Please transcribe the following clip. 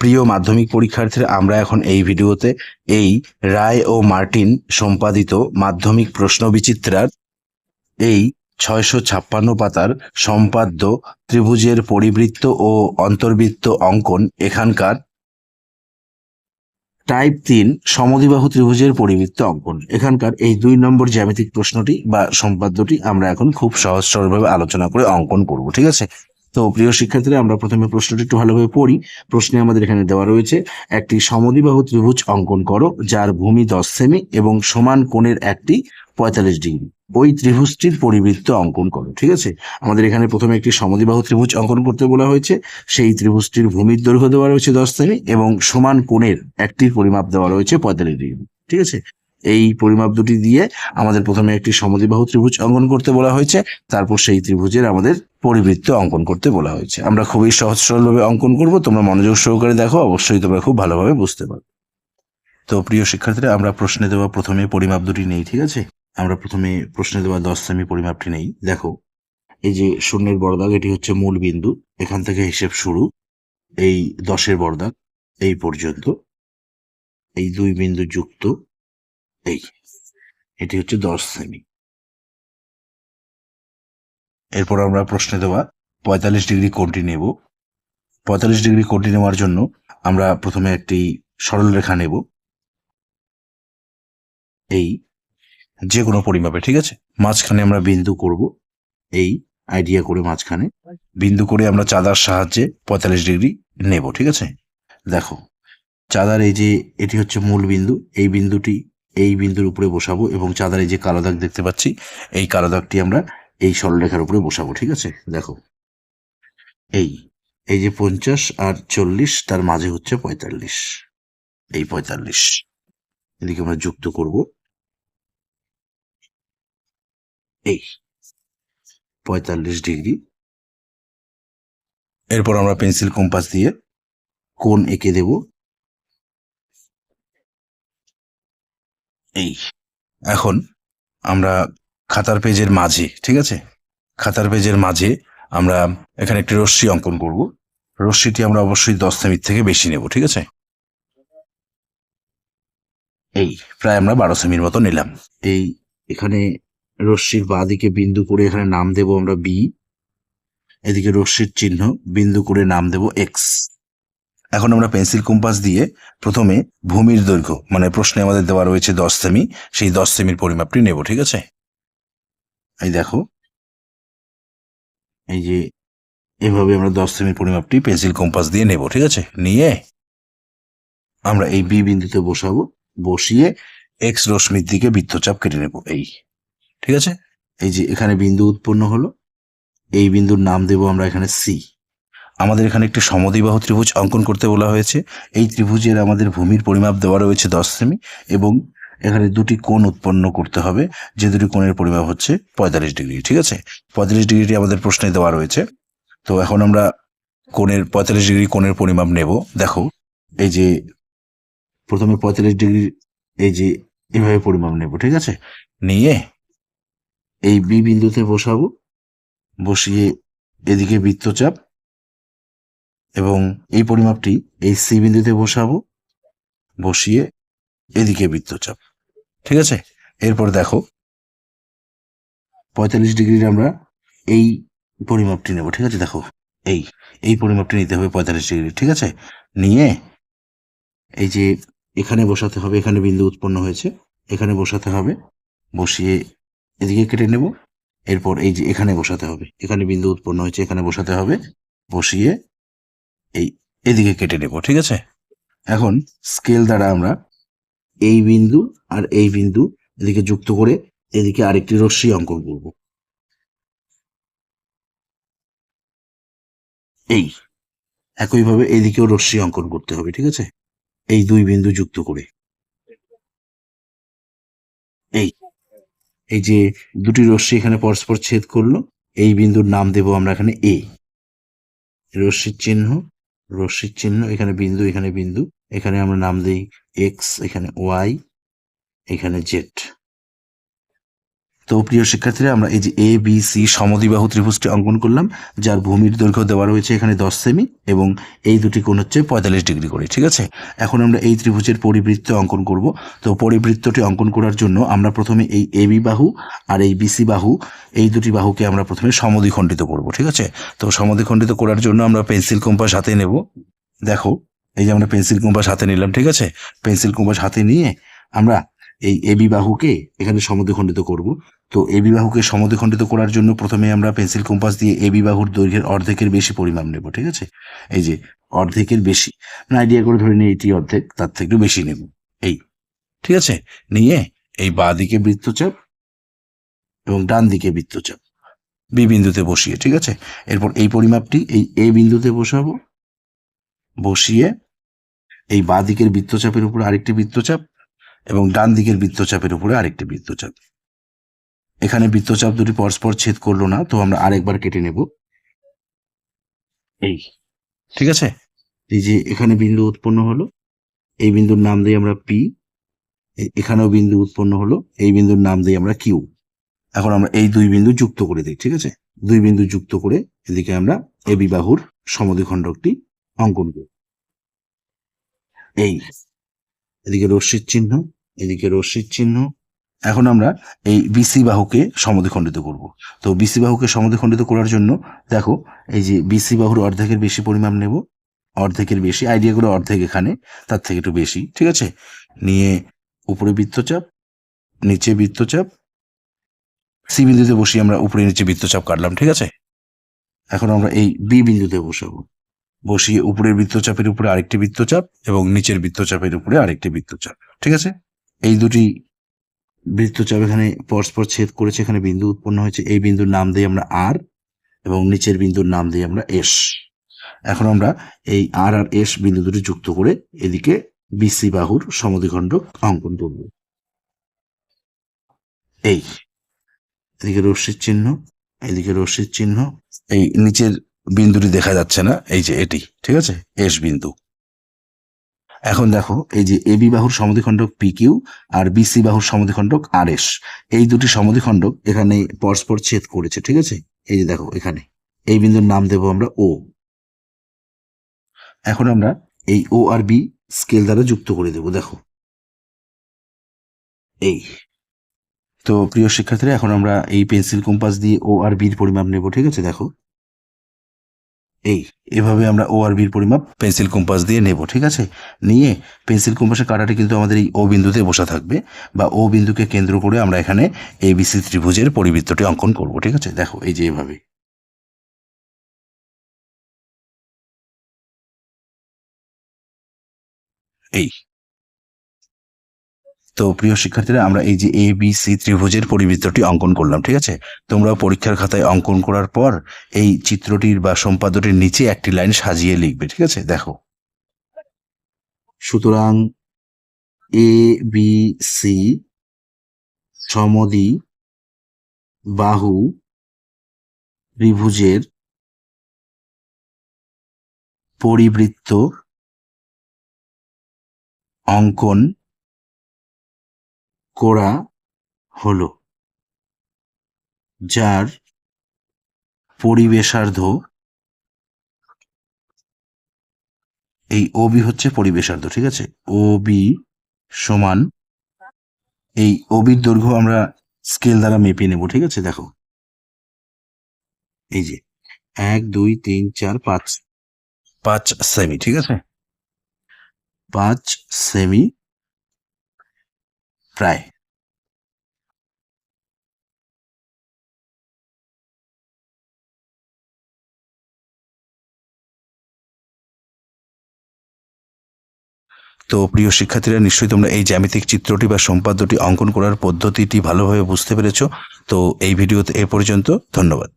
প্রিয় মাধ্যমিক পরীক্ষার্থীরা, আমরা এখন এই ভিডিওতে এই রায় ও মার্টিন সম্পাদিত মাধ্যমিক প্রশ্ন বিচিত্রার এই 656 পাতার সম্পাদ্য ত্রিভুজের পরিবৃত্ত ও অন্তর্বৃত্ত অঙ্কন এখানকার টাইপ 3 সমদ্বিবাহু ত্রিভুজের পরিবৃত্ত অঙ্কন এখানকার এই 2 নম্বর জ্যামিতিক প্রশ্নটি বা সম্পাদ্যটি আমরা এখন খুব সহজ সরলভাবে আলোচনা করে অঙ্কন করব। ঠিক আছে, তো প্রিয় শিক্ষার্থীরা, আমরা প্রথমে প্রশ্নটি একটু ভালোভাবে পড়ি। প্রশ্নে আমাদের এখানে দেওয়া রয়েছে, একটি সমদ্বিবাহু ত্রিভুজ অঙ্কন করো যার ভূমি 10 সেমি এবং সমান কোণের একটি 45 ডিগ্রি। ওই ত্রিভুজটির পরিবৃত্ত অঙ্কন করো। ঠিক আছে, আমাদের এখানে প্রথমে একটি সমদ্বিবাহু ত্রিভুজ অঙ্কন করতে বলা হয়েছে। সেই ত্রিভুজটির ভূমির দৈর্ঘ্য দেওয়া রয়েছে 10 সেমি এবং সমান কোণের একটির পরিমাপ দেওয়া রয়েছে 45 ডিগ্রি। ঠিক আছে, এই পরিমাপ দুটি দিয়ে আমাদের প্রথমে একটি সমদ্বিবাহু ত্রিভুজ অঙ্কন করতে বলা হয়েছে, তারপর সেই ত্রিভুজের আমাদের পরিবৃত্ত অঙ্কন করতে বলা হয়েছে। আমরা খুবই সহজ সরলভাবে অঙ্কন করব, তোমরা মনোযোগ সহকারে দেখো, অবশ্যই তোমরা খুব ভালোভাবে বুঝতে পারবে। তো প্রিয় শিক্ষার্থীরা, আমরা প্রশ্নে দেওয়া প্রথমে পরিমাপ দুটি নেই। ঠিক আছে, আমরা প্রথমে প্রশ্নে দেওয়া 10 সেমি পরিমাপটি নেই। দেখো, এই যে শূন্যের বড়দাগ, এটি হচ্ছে মূল বিন্দু, এখান থেকে হিসেব শুরু। এই 10-এর বড়দাগ এই পর্যন্ত, এই 2 বিন্দু যুক্ত, এই এটি হচ্ছে 10 সেমি। এরপর আমরা প্রশ্নে দেওয়া 45 ডিগ্রি কোণটি নেব। 45 ডিগ্রি কোণটি নেওয়ার জন্য আমরা প্রথমে একটি সরল রেখা নেব, এই যে কোনো পরিমাপে। ঠিক আছে, মাঝখানে আমরা বিন্দু করব, এই আইডিয়া করে মাঝখানে বিন্দু করে আমরা চাঁদার সাহায্যে 45 ডিগ্রি নেব। ঠিক আছে, দেখো চাঁদার এই যে এটি হচ্ছে মূল বিন্দু, এই বিন্দুটি এই বিন্দুর উপরে বসাবো এবং চাঁদার এই যে কালো দাগ দেখতে পাচ্ছি, এই কালো দাগটি আমরা এই সরলরেখার উপরে বসাবো। ঠিক আছে, দেখো এই এই যে 50 আর 40, তার মাঝে হচ্ছে 45, এই 45 এদিকে আমরা যুক্ত করব, এই 45 ডিগ্রি। এরপর আমরা পেন্সিল কম্পাস দিয়ে কোণ এঁকে দেব, এই। এখন আমরা খাতার পেজের মাঝে, ঠিক আছে, খাতার পেজের মাঝে আমরা এখানে একটি রশ্মি অঙ্কন করব। রশ্মিটি আমরা অবশ্যই 10 সেমি থেকে বেশি নেব। ঠিক আছে, এই প্রায় আমরা 12 সেমির মতো নিলাম। এই এখানে রশ্মির বাঁ দিকে বিন্দু করে এখানে নাম দেব আমরা বি, এদিকে রশ্মির চিহ্ন বিন্দু করে নাম দেব এক্স। এখন আমরা পেন্সিল কম্পাস দিয়ে প্রথমে ভূমির দৈর্ঘ্য, মানে প্রশ্নে আমাদের দেওয়া রয়েছে 10 সেমি, সেই 10 সেমির পরিমাপটি নেব। ঠিক আছে, এই দেখো, এই যে এভাবে আমরা 10 সেমির পরিমাপটি পেন্সিল কম্পাস দিয়ে নেব। ঠিক আছে, নিয়ে আমরা এই বি বিন্দুতে বসাবো, বসিয়ে এক্স রশ্মির দিকে বৃত্তচাপ কেটে নেব, এই। ঠিক আছে, এই যে এখানে বিন্দু উৎপন্ন হলো, এই বিন্দুর নাম দেব আমরা এখানে সি। আমাদের এখানে একটি সমদ্বিবাহু ত্রিভুজ অঙ্কন করতে বলা হয়েছে। এই ত্রিভুজের আমাদের ভূমির পরিমাপ দেওয়া রয়েছে 10 সেমি এবং এখানে দুটি কোণ উৎপন্ন করতে হবে, যে দুটি কোণের পরিমাপ হচ্ছে 45 ডিগ্রি। ঠিক আছে, 45 ডিগ্রিটি আমাদের প্রশ্নে দেওয়া রয়েছে। তো এখন আমরা কোণের 45 ডিগ্রি কোণের পরিমাপ নেব। দেখো, এই যে প্রথমে 45 ডিগ্রি এই যে এভাবে পরিমাপ নেব। ঠিক আছে, নিয়ে এই বি বিন্দুতে বসাবো, বসিয়ে এদিকে বৃত্তচাপ এবং এই পরিমাপটি এই সি বিন্দুতে বসাবো, বসিয়ে এদিকে বৃত্তচাপ। ঠিক আছে, এরপর দেখো 45 ডিগ্রির আমরা এই পরিমাপটি নেব। ঠিক আছে, দেখো এই এই পরিমাপটি নিতে হবে 45 ডিগ্রি। ঠিক আছে, নিয়ে এই যে এখানে বসাতে হবে, এখানে বিন্দু উৎপন্ন হয়েছে, এখানে বসাতে হবে, বসিয়ে এদিকে কেটে নেব। এরপর এই যে এখানে বসাতে হবে, এখানে বিন্দু উৎপন্ন হয়েছে, এখানে বসাতে হবে, বসিয়ে এই এদিকে কেটে নেব। ঠিক আছে, এখন স্কেল দ্বারা আমরা এই বিন্দু আর এই বিন্দু এদিকে যুক্ত করে এদিকে আরেকটি রশ্মি অঙ্কন করব, এই একইভাবে এইদিকেও রশ্মি অঙ্কন করতে হবে। ঠিক আছে, এই 2 বিন্দু যুক্ত করে এই এই যে দুটি রশ্মি এখানে পরস্পর ছেদ করলো, এই বিন্দুর নাম দেব আমরা এখানে এ। রশ্মির চিহ্ন, রশ্মির চিহ্ন, এখানে বিন্দু, এখানে বিন্দু, এখানে আমরা নাম দিই এক্স, এখানে ওয়াই, এখানে জেড। তো প্রিয় শিক্ষার্থীরা, আমরা এই যে এ বি সি সমদ্বিবাহু ত্রিভুজটি অঙ্কন করলাম, যার ভূমির দৈর্ঘ্য দেওয়া রয়েছে এখানে 10 সেমি এবং এই দুটি কোণ হচ্ছে 45 ডিগ্রি করে। ঠিক আছে, এখন আমরা এই ত্রিভুজের পরিবৃত্ত অঙ্কন করব। তো পরিবৃত্তটি অঙ্কন করার জন্য আমরা প্রথমে এই এ বি বাহু আর এই বিসি বাহু, এই দুটি বাহুকে আমরা প্রথমে সমদ্বিখণ্ডিত করব। ঠিক আছে, তো সমদ্বিখণ্ডিত করার জন্য আমরা পেন্সিল কম্পাস হাতে নেব। দেখো, এই যে আমরা পেন্সিল কম্পাস হাতে নিলাম। ঠিক আছে, পেন্সিল কম্পাস হাতে নিয়ে আমরা এই এবি বাহুকে এখানে সমদ্বিখণ্ডিত করব। তো এবি বাহুকে সমদ্বিখণ্ডিত করার জন্য প্রথমে আমরা পেন্সিল কম্পাস দিয়ে এবি বাহুর দৈর্ঘ্যের অর্ধেকের বেশি পরিমাপ নেব। ঠিক আছে, এই যে অর্ধেকের বেশি, আইডিয়া করে ধরে নিই এটি অর্ধেক, তার থেকেও বেশি নেব। এই, ঠিক আছে, নিয়ে এই বাঁ দিকে বৃত্তচাপ এবং ডান দিকে বৃত্তচাপ বি বিন্দুতে বসিয়ে, ঠিক আছে, এরপর এই পরিমাপটি এই এ বিন্দুতে বসাবো। বসিয়ে এই বাঁ দিকের বৃত্তচাপের উপরে আরেকটি বৃত্তচাপ এবং ডান দিকের বৃত্তচাপের উপরে আরেকটি বৃত্তচাপ। এখানে বৃত্তচাপ দুটি পরস্পর ছেদ করলো না, তো আমরা আরেকবার কেটে নেব। এই, ঠিক আছে, এই যে এখানে বিন্দু উৎপন্ন হলো, এই বিন্দুর নাম দিই আমরা পি। এখানেও বিন্দু উৎপন্ন হলো, এই বিন্দুর নাম দিই আমরা কিউ। এখন আমরা এই দুই বিন্দু যুক্ত করে দিই। ঠিক আছে, দুই বিন্দু যুক্ত করে এদিকে আমরা এবি বাহুর সমদ্বিখণ্ডকটি অঙ্কন করি। এই, এদিকে রশ্মির চিহ্ন, এদিকে রশ্মির চিহ্ন। এখন আমরা এই বিসি বাহুকে সমদ্বিখণ্ডিত করব। তো বিসি বাহুকে সমদ্বিখণ্ডিত করার জন্য দেখো, এই যে বিসি বাহুর অর্ধেকের বেশি পরিমাপ নেব, অর্ধেকের বেশি, আইডিয়া করে অর্ধেক এখানে, তার থেকে একটু বেশি। ঠিক আছে, নিয়ে উপরে বৃত্তচাপ, নিচে বৃত্তচাপ, সি বিন্দুতে বসিয়ে আমরা উপরে নিচে বৃত্তচাপ কাটলাম। ঠিক আছে, এখন আমরা এই বি বিন্দুতে বসাবো। বসিয়ে উপরের বৃত্তচাপের উপরে আরেকটি বৃত্তচাপ এবং নিচের বৃত্তচাপের উপরে আরেকটি বৃত্তচাপ। ঠিক আছে, এই দুটি বৃত্তচাপ এখানে পরস্পর ছেদ করেছে, এখানে বিন্দু উৎপন্ন হয়েছে। এই বিন্দুর নাম দিই আমরা আর এবং নিচের বিন্দুর নাম দিই আমরা এস। এখন আমরা এই আর আর এস বিন্দু দুটি যুক্ত করে এদিকে বিসি বাহুর সমদ্বিখণ্ডক অঙ্কন করব। এই, এদিকে রশ্মির চিহ্ন, এদিকে রশ্মির চিহ্ন। এই নিচের বিন্দুটি দেখা যাচ্ছে না, এই যে এটি, ঠিক আছে, এস বিন্দু। এখন দেখো, এই যে এবি বাহুর সমদ্বিখণ্ডক পি কিউ আর বিসি বাহুর সমদ্বিখণ্ডক আর এস, এই দুটি সমদ্বিখণ্ডক এখানে পরস্পর ছেদ করেছে। ঠিক আছে, এই যে দেখো এখানে এই বিন্দুর নাম দেব আমরা ও। এখন আমরা এই ও আর বি স্কেল দ্বারা যুক্ত করে দেব। দেখো, এই, তো প্রিয় শিক্ষার্থীরা, এখন আমরা এই পেন্সিল কম্পাস দিয়ে ও আর বির পরিমাপ নেব। ঠিক আছে, দেখো, এই এভাবে আমরা ও আর বির পরিমাপ পেন্সিল কম্পাস দিয়ে নেব। ঠিক আছে, নিয়ে পেন্সিল কম্পাসের কাঁটাটি কিন্তু আমাদের এই ও বিন্দুতে বসা থাকবে, বা ও বিন্দুকে কেন্দ্র করে আমরা এখানে এবিসি ত্রিভুজের পরিবৃত্তটি অঙ্কন করব। ঠিক আছে, দেখো, এই যে এভাবে। এই, তো প্রিয় শিক্ষার্থীরা, আমরা এই যে এ বি সি ত্রিভুজের পরিবৃত্তটি অঙ্কন করলাম। ঠিক আছে, তোমরা পরীক্ষার খাতায় অঙ্কন করার পর এই চিত্রটির বা সম্পাদ্যটির নিচে একটি লাইন সাজিয়ে লিখবে। ঠিক আছে, দেখো, সুতরাং এ বি সি সমদ্বিবাহু ত্রিভুজের পরিবৃত্ত অঙ্কন করা হলো, যার পরিবেশার্ধ, এই ও বি হচ্ছে পরিবেশার্ধ। ঠিক আছে, ও বি সমান, এই ও বির দৈর্ঘ্য আমরা স্কেল দ্বারা মেপে নেব। ঠিক আছে, দেখো, এই যে 1 2 3 4 5, 5 সেমি। ঠিক আছে, 5 সেমি প্রায়। তো প্রিয় শিক্ষার্থীরা, নিশ্চয়ই তোমরা এই জ্যামিতিক চিত্রটি বা সম্পাদ্যটি অঙ্কন করার পদ্ধতিটি ভালোভাবে বুঝতে পেরেছো। তো এই ভিডিওতে এ পর্যন্ত, ধন্যবাদ।